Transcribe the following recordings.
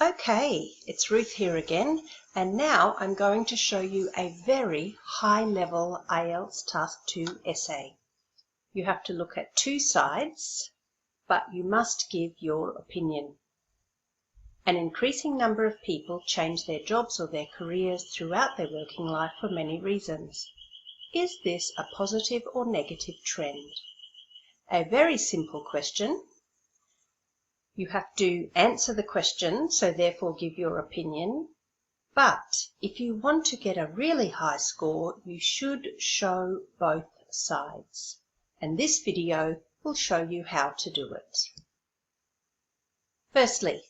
Okay, it's Ruth here again, and now I'm going to show you a very high-level IELTS Task 2 essay. You have to look at two sides, but you must give your opinion. An increasing number of people change their jobs or their careers throughout their working life for many reasons. Is this a positive or negative trend? A very simple question. You have to answer the question, so therefore give your opinion. But if you want to get a really high score, you should show both sides. And this video will show you how to do it. Firstly,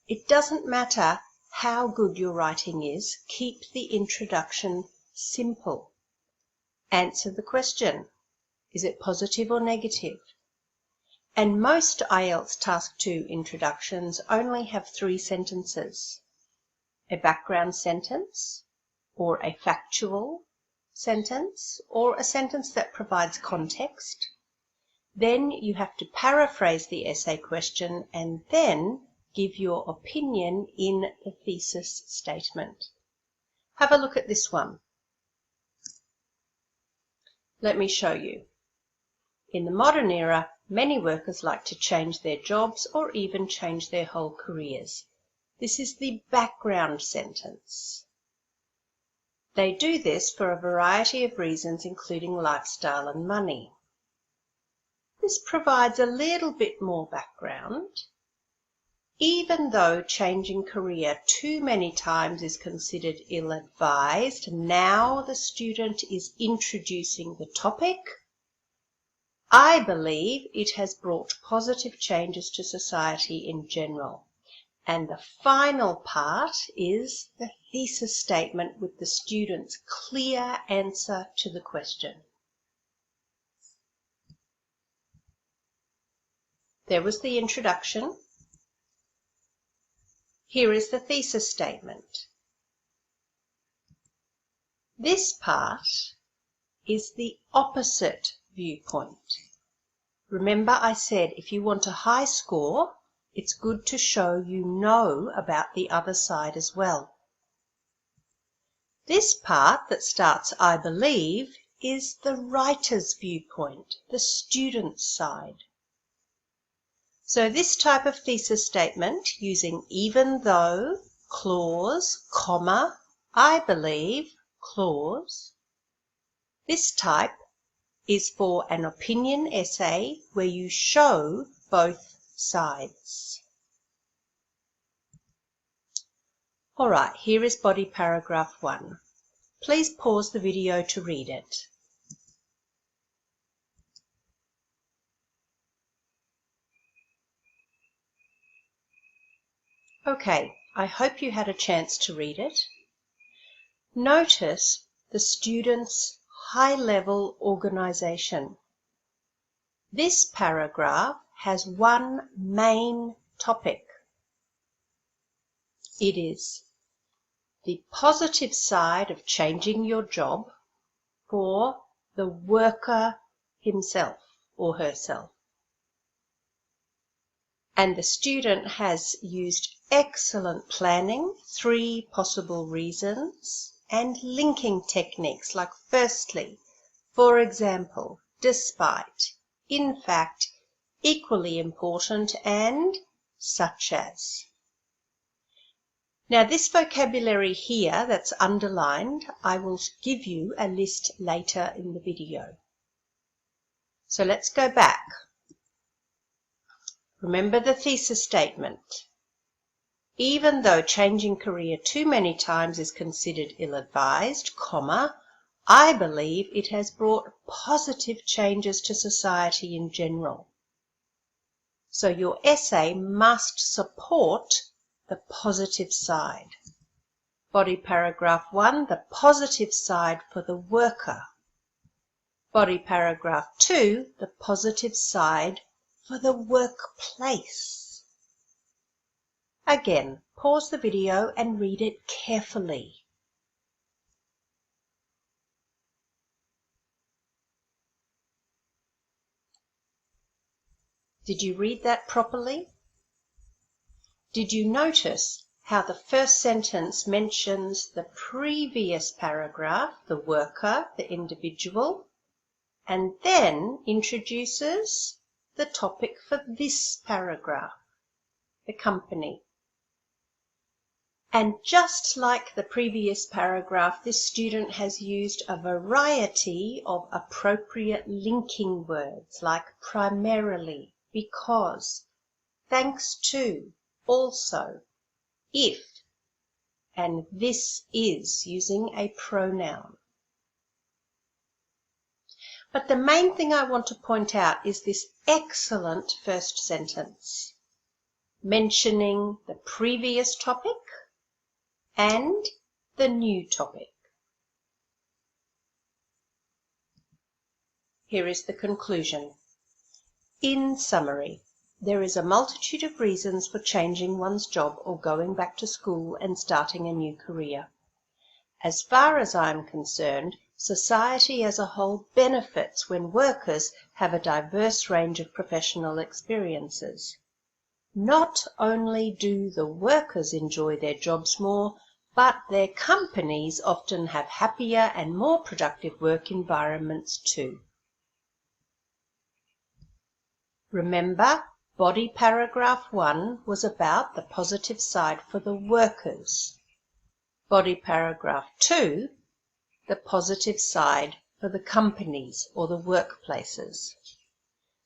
it doesn't matter how good your writing is, keep the introduction simple. Answer the question. Is it positive or negative? And most IELTS Task 2 introductions only have 3 sentences. A background sentence, or a factual sentence, or a sentence that provides context. Then you have to paraphrase the essay question and then give your opinion in the thesis statement. Have a look at this one. Let me show you. In the modern era, many workers like to change their jobs or even change their whole careers. This is the background sentence. They do this for a variety of reasons, including lifestyle and money. This provides a little bit more background. Even though changing career too many times is considered ill-advised, now the student is introducing the topic. I believe it has brought positive changes to society in general. And the final part is the thesis statement with the student's clear answer to the question. There was the introduction. Here is the thesis statement. This part is the opposite viewpoint. Remember I said if you want a high score, it's good to show you know about the other side as well. This part that starts I believe is the writer's viewpoint, the student's side. So this type of thesis statement using even though, clause, comma, I believe, clause, this type is for an opinion essay where you show both sides. Alright, here is body paragraph 1. Please pause the video to read it. Okay, I hope you had a chance to read it. Notice the student's high-level organization. This paragraph has one main topic. It is the positive side of changing your job for the worker himself or herself. And the student has used excellent planning, 3 possible reasons, and linking techniques like firstly, for example, despite, in fact, equally important, and such as. Now this vocabulary here that's underlined, I will give you a list later in the video. So let's go back. Remember the thesis statement. Even though changing career too many times is considered ill-advised, comma, I believe it has brought positive changes to society in general. So your essay must support the positive side. Body paragraph 1, the positive side for the worker. Body paragraph 2, the positive side for the workplace. Again, pause the video and read it carefully. Did you read that properly? Did you notice how the first sentence mentions the previous paragraph, the worker, the individual, and then introduces the topic for this paragraph, the company? And just like the previous paragraph, this student has used a variety of appropriate linking words like primarily, because, thanks to, also, if, and this is, using a pronoun. But the main thing I want to point out is this excellent first sentence, mentioning the previous topic and the new topic. Here is the conclusion. In summary, there is a multitude of reasons for changing one's job or going back to school and starting a new career. As far as I am concerned, society as a whole benefits when workers have a diverse range of professional experiences. Not only do the workers enjoy their jobs more, but their companies often have happier and more productive work environments too. Remember, body paragraph 1 was about the positive side for the workers. Body paragraph 2, the positive side for the companies or the workplaces.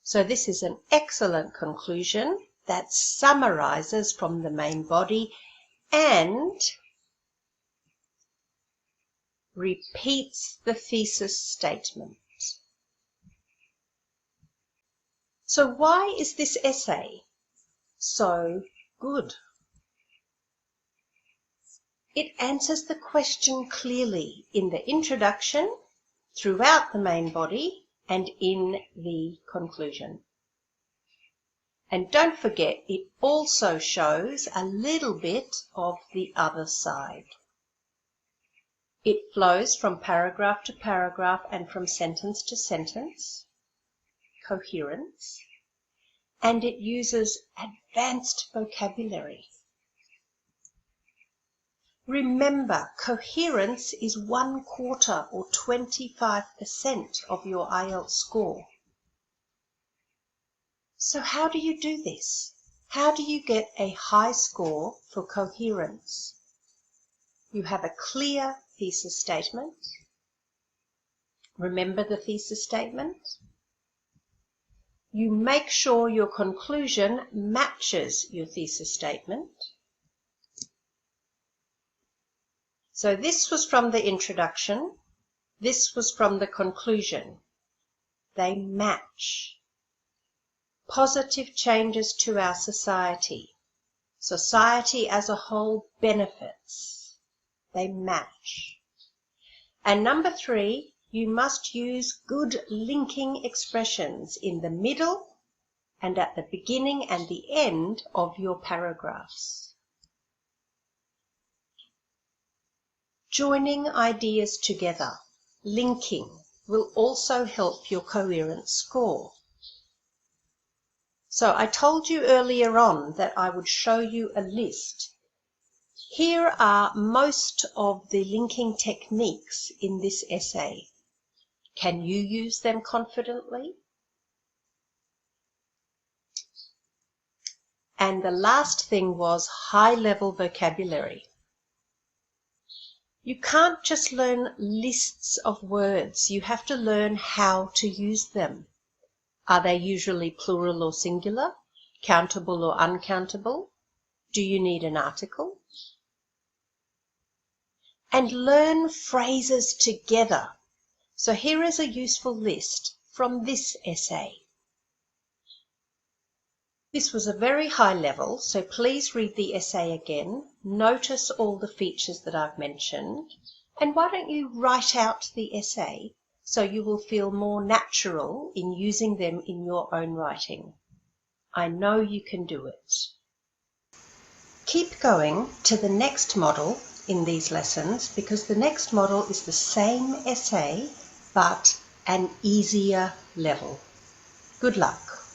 So this is an excellent conclusion that summarizes from the main body and repeats the thesis statement. So why is this essay so good? It answers the question clearly in the introduction, throughout the main body, and in the conclusion. And don't forget, it also shows a little bit of the other side. It flows from paragraph to paragraph and from sentence to sentence, coherence, and it uses advanced vocabulary. Remember, coherence is 1/4 or 25% of your IELTS score. So how do you do this? How do you get a high score for coherence? You have a clear thesis statement. Remember the thesis statement? You make sure your conclusion matches your thesis statement. So this was from the introduction. This was from the conclusion. They match. Positive changes to our society. Society as a whole benefits. They match. And number 3, you must use good linking expressions in the middle and at the beginning and the end of your paragraphs. Joining ideas together, linking, will also help your coherence score. So I told you earlier on that I would show you a list. Here are most of the linking techniques in this essay. Can you use them confidently? And the last thing was high-level vocabulary. You can't just learn lists of words. You have to learn how to use them. Are they usually plural or singular? Countable or uncountable? Do you need an article? And learn phrases together. So here is a useful list from this essay. This was a very high level, so please read the essay again. Notice all the features that I've mentioned. And why don't you write out the essay so you will feel more natural in using them in your own writing. I know you can do it. Keep going to the next model in these lessons, because the next model is the same essay but an easier level. Good luck.